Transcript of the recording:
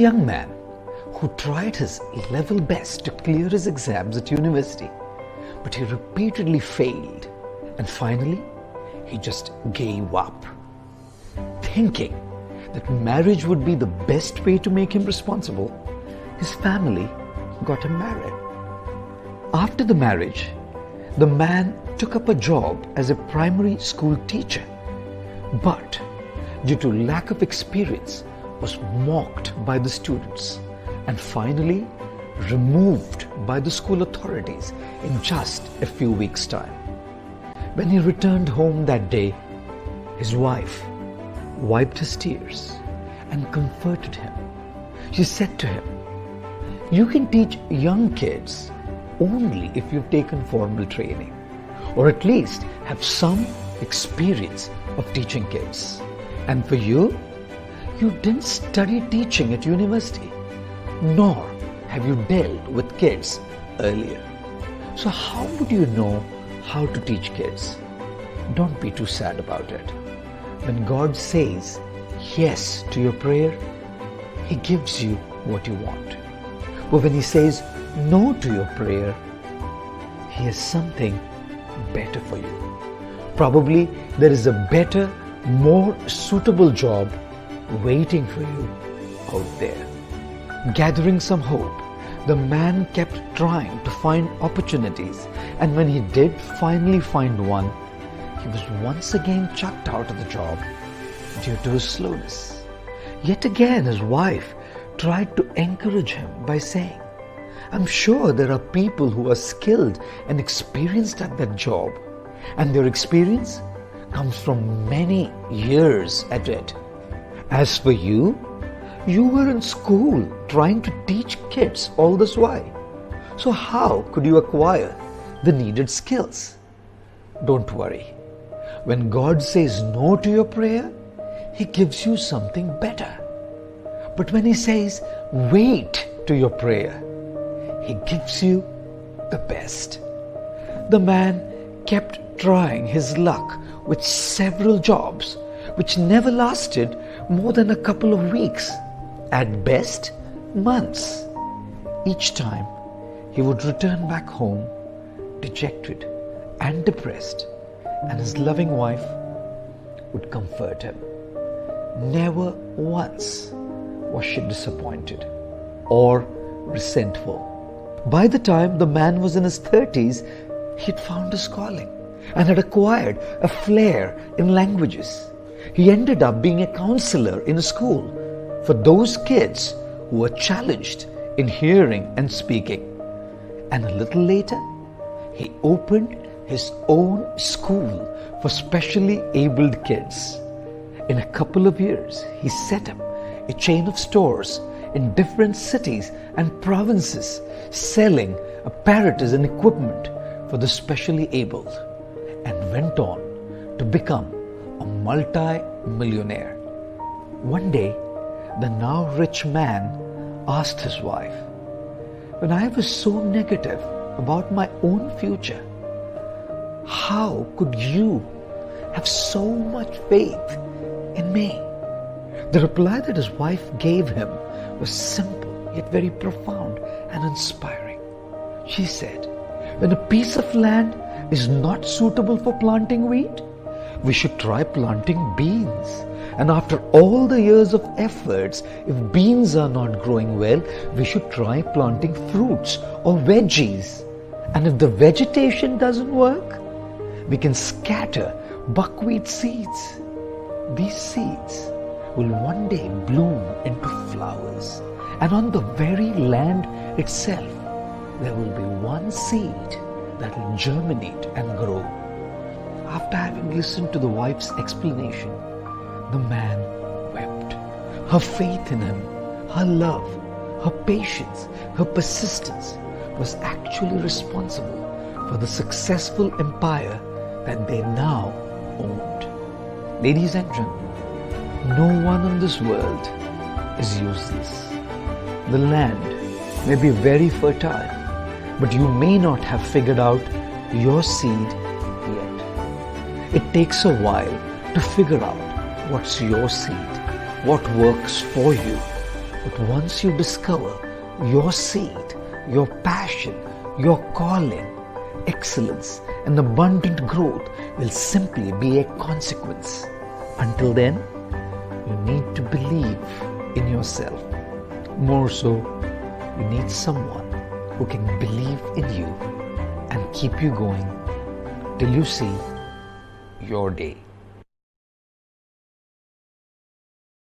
Young man who tried his level best to clear his exams at university, but he repeatedly failed, and finally he just gave up, thinking that marriage would be the best way to make him responsible. His family got him married. After the marriage, the man took up a job as a primary school teacher, but due to lack of experience was mocked by the students and finally removed by the school authorities in just a few weeks' time. When he returned home that day, his wife wiped his tears and comforted him. She said to him, "You can teach young kids only if you've taken formal training, or at least have some experience of teaching kids. And for you, you didn't study teaching at university, nor have you dealt with kids earlier. So how would you know how to teach kids?" Don't be too sad about it. When God says yes to your prayer, He gives you what you want. But when He says no to your prayer, He has something better for you. Probably there is a better, more suitable job waiting for you out there. Gathering some hope, the man kept trying to find opportunities, and when he did finally find one, he was once again chucked out of the job due to his slowness. Yet again his wife tried to encourage him by saying, "I'm sure there are people who are skilled and experienced at that job, and their experience comes from many years at it. As for you, you were in school trying to teach kids all this while. So how could you acquire the needed skills?" Don't worry. When God says no to your prayer, He gives you something better. But when He says wait to your prayer, He gives you the best. The man kept trying his luck with several jobs, which never lasted more than a couple of weeks, at best months. Each time he would return back home dejected and depressed, and his loving wife would comfort him. Never once was she disappointed or resentful. By the time the man was in his 30s, he'd found his calling and had acquired a flair in languages. He ended up being a counselor in a school for those kids who were challenged in hearing and speaking. And a little later, he opened his own school for specially abled kids. In a couple of years, he set up a chain of stores in different cities and provinces selling apparatus and equipment for the specially abled, and went on to become a multi-millionaire. One day, the now rich man asked his wife, "When I was so negative about my own future, how could you have so much faith in me?" The reply that his wife gave him was simple yet very profound and inspiring. She said, "When a piece of land is not suitable for planting wheat, we should try planting beans. And after all the years of efforts, if beans are not growing well, we should try planting fruits or veggies. And if the vegetation doesn't work, we can scatter buckwheat seeds. These seeds will one day bloom into flowers, and on the very land itself, there will be one seed that will germinate and grow." After having listened to the wife's explanation, the man wept. Her faith in him, her love, her patience, her persistence was actually responsible for the successful empire that they now owned. Ladies and gentlemen, no one in this world is useless. The land may be very fertile, but you may not have figured out your seed yet. It takes a while to figure out what's your seed, what works for you. But once you discover your seed, your passion, your calling, excellence and abundant growth will simply be a consequence. Until then, you need to believe in yourself. More so, you need someone who can believe in you and keep you going till you see your day.